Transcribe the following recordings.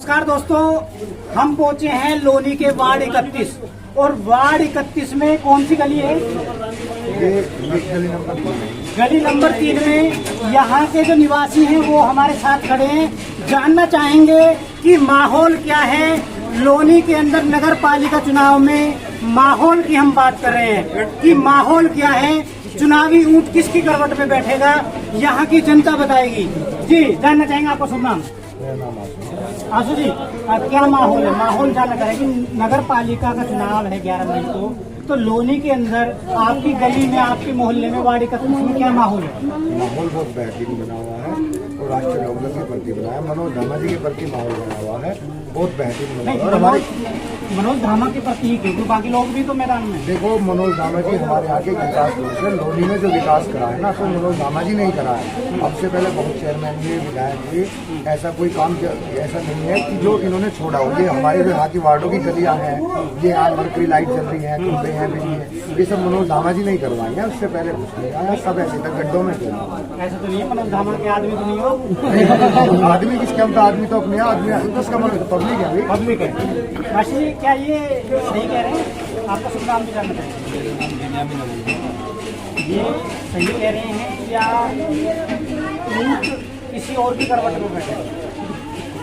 नमस्कार दोस्तों, हम पहुंचे हैं लोनी के वार्ड 31 और वार्ड 31 में कौन सी गली है? गली नंबर 3 में यहाँ के जो निवासी हैं वो हमारे साथ खड़े हैं। जानना चाहेंगे कि माहौल क्या है लोनी के अंदर नगर पालिका चुनाव में। माहौल की हम बात कर रहे हैं कि माहौल क्या है, चुनावी ऊंट किसकी करवट में बैठेगा, यहाँ की जनता बताएगी। जी जानना चाहेंगे, आपका शुभ नाम? आशु जी, क्या माहौल है? माहौल जानना चाहेंगे। नगर पालिका का चुनाव है 11 मई को, तो लोनी के अंदर आपकी गली में, आपके मोहल्ले में, वार्ड 31 में क्या माहौल है? माहौल बहुत बेहतरीन बना हुआ है और राष्ट्रीय कांग्रेस के प्रति बना है, मनोज धामा जी के प्रति माहौल बना हुआ है, बहुत बेहतरीन बना हुआ है। मनोज धामा के प्रति ही क्यों, बाकी लोग भी तो मैदान में। देखो, मनोज धामा जी हमारे यहाँ के विकास से लोनी में जो विकास करा है ना, तो मनोज धामा जी नहीं करा है। अब से पहले बहुत चेयरमैन भी, विधायक भी, ऐसा कोई काम ऐसा नहीं है कि जो इन्होंने छोड़ा हो। ये हमारे जो यहाँ की वार्डों की गलियाँ हैं, ये यहाँ मरकरी लाइट चल रही है, खंभे हैं, बिजली है, ये सब मनोज धामा जी नहीं करवाई है। उससे पहले कुछ नहीं आया, सब ऐसे तक गड्ढों में थे। ऐसा तो नहीं है मनोज धामा के आदमी तो नहीं हो? आदमी किसके, हम तो आदमी तो अपने आदमी, उसका मतलब पब्लिक है। पब्लिक है। वैसे क्या ये सही कह रहे हैं? आपका शुभ नाम भी जानना चाहिए। ये सही कह रहे हैं या किसी और की करवट में बैठे?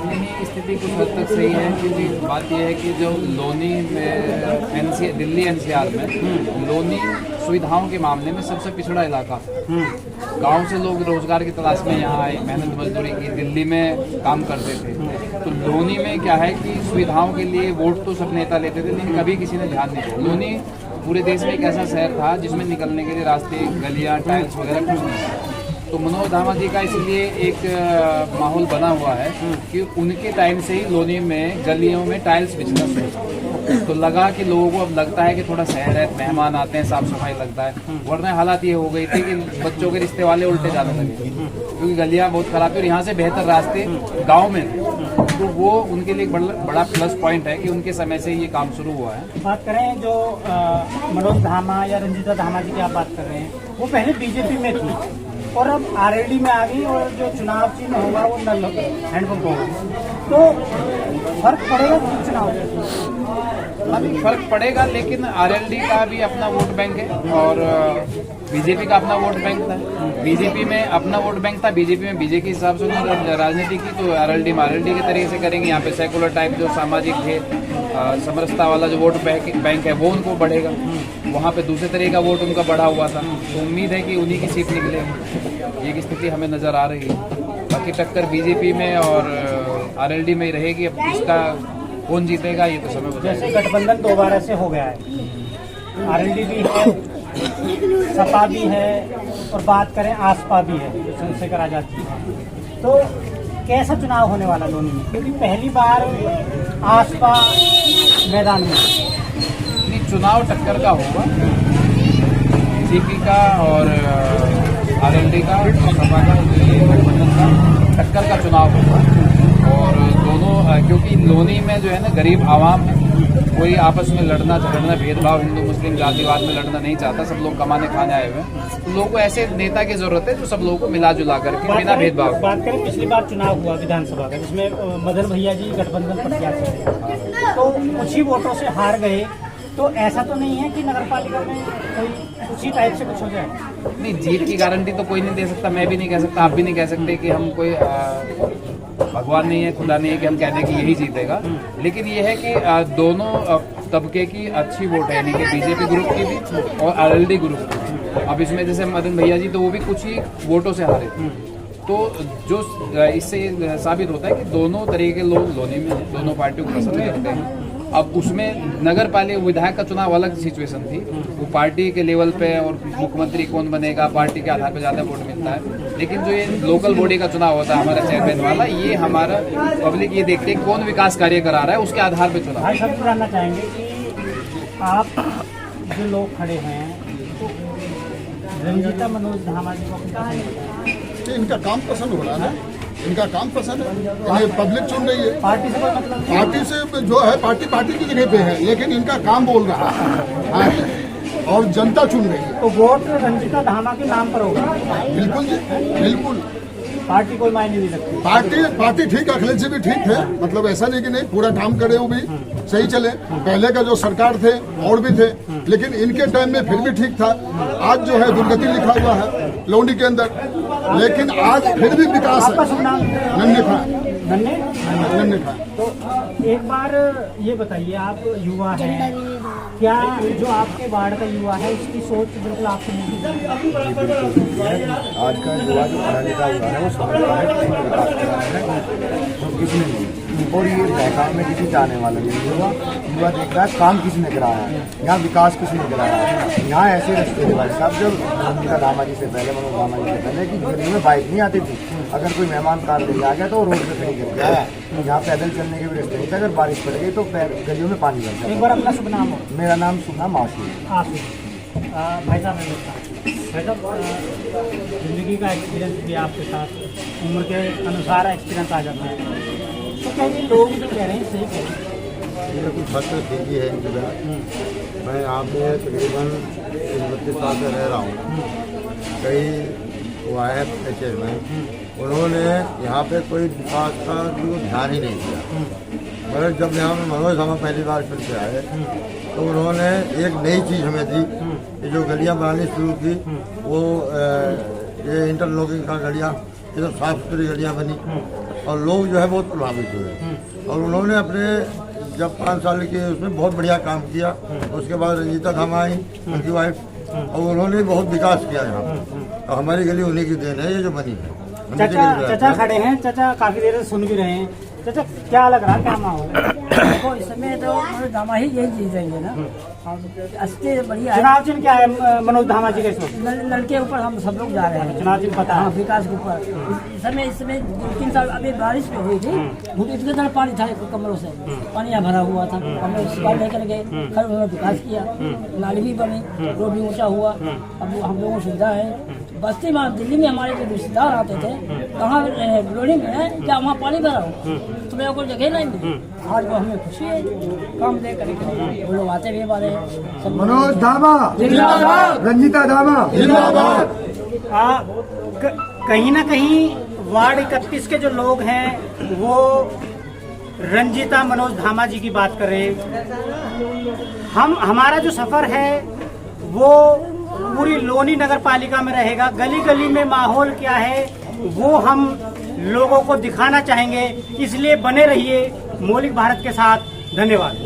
नहीं, स्थिति कुछ हद तक सही है, क्योंकि बात यह है कि जो लोनी में दिल्ली एनसीआर में लोनी सुविधाओं के मामले में सबसे पिछड़ा इलाका। गांव से लोग रोजगार की तलाश में यहाँ आए, मेहनत मजदूरी की, दिल्ली में काम करते थे। तो लोनी में क्या है कि सुविधाओं के लिए वोट तो सब नेता लेते थे, लेकिन कभी किसी ने ध्यान नहीं दिया। लोनी पूरे देश में एक ऐसा शहर था जिसमें निकलने के लिए रास्ते, गलियाँ, टाइल्स वगैरह कुछ नहीं था। तो मनोज धामा जी का इसलिए एक माहौल बना हुआ है कि उनके टाइम से ही लोनी में गलियों में टाइल्स बिछना शुरू, तो लगा कि लोगों को अब लगता है कि थोड़ा शहर है, मेहमान आते हैं, साफ सफाई लगता है। वरना हालात ये हो गई थी कि बच्चों के रिश्ते वाले उल्टे जाने लगे, क्योंकि गलियां बहुत खराब थी और यहाँ से बेहतर रास्ते गाँव में थे। तो वो उनके लिए बड़ा प्लस पॉइंट है कि उनके समय से ये काम शुरू हुआ है। बात करें जो मनोज धामा या रंजीता धामा जी की आप बात कर रहे हैं, वो पहले बीजेपी में थी और अब आरएलडी में आ गई, और जो चुनाव चिन्ह होगा वो नल हैंडपंप होगा। तो फर्क पड़ेगा चुनाव में? अभी फर्क पड़ेगा, लेकिन आरएलडी का भी अपना वोट बैंक है और बीजेपी का अपना वोट बैंक था। बीजेपी में अपना वोट बैंक था, बीजेपी में बीजेपी के हिसाब से उन्होंने राजनीति की, तो आरएलडी में आरएलडी के तरीके से करेंगे। यहाँ पे सेकुलर टाइप जो सामाजिक थे, समरसता वाला जो वोट बैंक है वो उनको बढ़ेगा। वहाँ पे दूसरे तरह का वोट उनका बढ़ा हुआ था, तो उम्मीद है कि उन्हीं की सीट निकलेगी। ये स्थिति हमें नजर आ रही है। बाकी टक्कर बीजेपी में और आरएलडी में ही रहेगी। अब इसका कौन जीतेगा ये तो समय बताएगा। जैसे गठबंधन दोबारा से हो गया है, आरएलडी भी है, सपा भी है और बात करें आसपा भी है, चंद्रशेखर आजाद जी। तो कैसा चुनाव होने वाला लोनी में? क्योंकि पहली बार आसपा मैदान में। चुनाव टक्कर का होगा, बीजेपी का और आरएलडी का और सपा का, गठबंधन का टक्कर का चुनाव होगा। और दोनों, क्योंकि लोनी में जो है ना गरीब आवाम है, कोई आपस में लड़ना झगड़ना, भेदभाव, हिंदू मुस्लिम जातिवाद में लड़ना नहीं चाहता। सब लोग कमाने खाने आए हुए हैं, तो लोगों को ऐसे नेता की जरूरत है जो सब लोगों को मिला जुला करके बिना भेदभाव। बात करें पिछली बार चुनाव हुआ विधानसभा का, जिसमें मदन भैया जी गठबंधन प्रत्याशी थे, तो कुछ ही वोटों से हार गए। तो ऐसा तो नहीं है कि नगर पालिका में कोई उसी टाइप से कुछ हो जाए? नहीं, जीत की गारंटी तो कोई नहीं दे सकता, मैं भी नहीं कह सकता, आप भी नहीं कह सकते कि हम कोई भगवान नहीं है, खुदा नहीं है कि हम कह दें कि यही जीतेगा। लेकिन ये है कि दोनों तबके की अच्छी वोट है, यानी कि बीजेपी ग्रुप की भी और आरएलडी ग्रुप की। अब इसमें जैसे मदन भैया जी, तो वो भी कुछ ही वोटों से हारे, तो जो इससे साबित होता है कि दोनों तरह के लोग लोनी में हैं, दोनों पार्टियों को पसंद करते हैं। अब उसमें नगर पालिका विधायक का चुनाव अलग सिचुएशन थी, वो पार्टी के लेवल पे, और मुख्यमंत्री कौन बनेगा पार्टी के आधार पर ज्यादा वोट मिलता है। लेकिन जो ये लोकल बॉडी का चुनाव होता है हमारे चेयरमैन वाला, ये हमारा पब्लिक ये देखते हैं कौन विकास कार्य करा रहा है, उसके आधार पर चुनाव। भाई साहब जानना चाहेंगे कि आप जो लोग खड़े हैं, रंजीता मनोज धामा जी को इनका काम पसंद हो रहा है, इनका काम पसंद है, पब्लिक चुन रही है। पार्टी से कोई मतलब? पार्टी से जो है, पार्टी की जगह पे है, लेकिन इनका काम बोल रहा है और जनता चुन रही है। तो वोट रंजीता धामा के नाम पर होगा? बिल्कुल जी, बिल्कुल। पार्टी कोई मायने नहीं रखती। पार्टी ठीक, अखिलेश जी भी ठीक थे, मतलब ऐसा नहीं कि नहीं, पूरा काम करे वो भी सही चले। पहले का जो सरकार थे और भी थे, लेकिन इनके टाइम में फिर भी ठीक था। आज जो है दुर्गति लिखा हुआ है लोनी के अंदर, लेकिन आज फिर भी विकास है। आपका शुभ नाम? नन्हे खां। नन्हे खां। तो एक बार ये बताइए, आप युवा हैं, क्या जो आपके वार्ड का युवा है उसकी सोच बिल्कुल आपसे नहीं? आज का युवा जो पढ़ा लिखा हुआ है वो समझता है कि विकास कराना है और किसने नहीं, और ये बैकआउट में किसी जाने वाला नहीं। युवा देख रहा है काम किसने कराया है, यहाँ विकास किसने कराया है। यहाँ ऐसे रस्ते थे भाई साहब, जब धामा जी से पहले, मनोज धामा जी से पहले, कि गलियों में बाइक नहीं आती थी। अगर कोई मेहमान कार ले आ गया तो रोड पे खड़ी कर दिया है। यहाँ पैदल चलने के भी रास्ते नहीं थे, अगर बारिश पड़ गई तो गलियों में पानी भर एक बार अपना शुभ नाम हो। मेरा नाम सुना माशू। भाई साहब भाई साहब, जिंदगी का एक्सपीरियंस भी आपके साथ, उम्र के अनुसार एक्सपीरियंस आ जाता है, तो कहीं लोग जो कह रहे हैं सही कह रहे हैं। मेरा कुछ हद तक ठीक ही है इंतजार। मैं यहाँ पे तकरीबन 32 साल से रह रहा हूँ। कई हुआ है चेयरमैन, उन्होंने यहाँ पे कोई विकास का जो ध्यान ही नहीं दिया। मगर जब यहाँ पे मनोज धामा पहली बार फिर से आए तो उन्होंने एक नई चीज़ हमें दी कि जो गलियाँ बनानी शुरू की, वो ये इंटरलॉकिंग का गलियाँ, ये तो साफ सुथरी गलियाँ बनी और लोग जो है बहुत प्रभावित हुए। और उन्होंने अपने जब 5 साल के उसमें बहुत बढ़िया काम किया। उसके बाद रंजीता धामा आई, उनकी वाइफ, और उन्होंने बहुत विकास किया यहाँ पर। तो हमारी गली उन्हीं की देन है ये जो बनी है। चाचा खड़े हैं, चाचा काफी देर से सुन भी रहे हैं। चाचा क्या लग रहा है, क्या माहौल है? देखो इस समय तो मनोज धामा ही यही जीतेंगे ना, अस्ते बढ़िया है। चुनाव चिन्ह क्या है मनोज धामा जी के इस वक्त? लड़के ऊपर हम सब लोग जा रहे हैं, चुनाव चिन्ह पता हाँ, है? विकास के ऊपर। इस समय 2-3 साल अभी बारिश में हुई थी, इतने तरह पानी था कमरों से, पानी यहाँ भरा हुआ था। हम लोग सिपाही लेकर गए, हर उन्होंने विकास किया, नाली भी बनी, रोड भी ऊंचा हुआ। अब हम लोगों को सुविधा है। बस्ती में दिल्ली में हमारे जो रिश्तेदार आते थे, कहाँ लोनी में है क्या, वहाँ पानी भरा हुआ, तो मेरे को जगह नहीं मिली। आज वो हमें खुशी है, काम दे करके वो लोग आते भी हमारे। मनोज धामा जिंदाबाद, रंजीता धामा जिंदाबाद। कहीं ना कहीं वार्ड 31 के जो लोग हैं वो रंजीता मनोज धामा जी की बात कर रहे हैं। हमारा जो सफर है वो पूरी लोनी नगर पालिका में रहेगा। गली गली में माहौल क्या है वो हम लोगों को दिखाना चाहेंगे, इसलिए बने रहिए मौलिक भारत के साथ। धन्यवाद।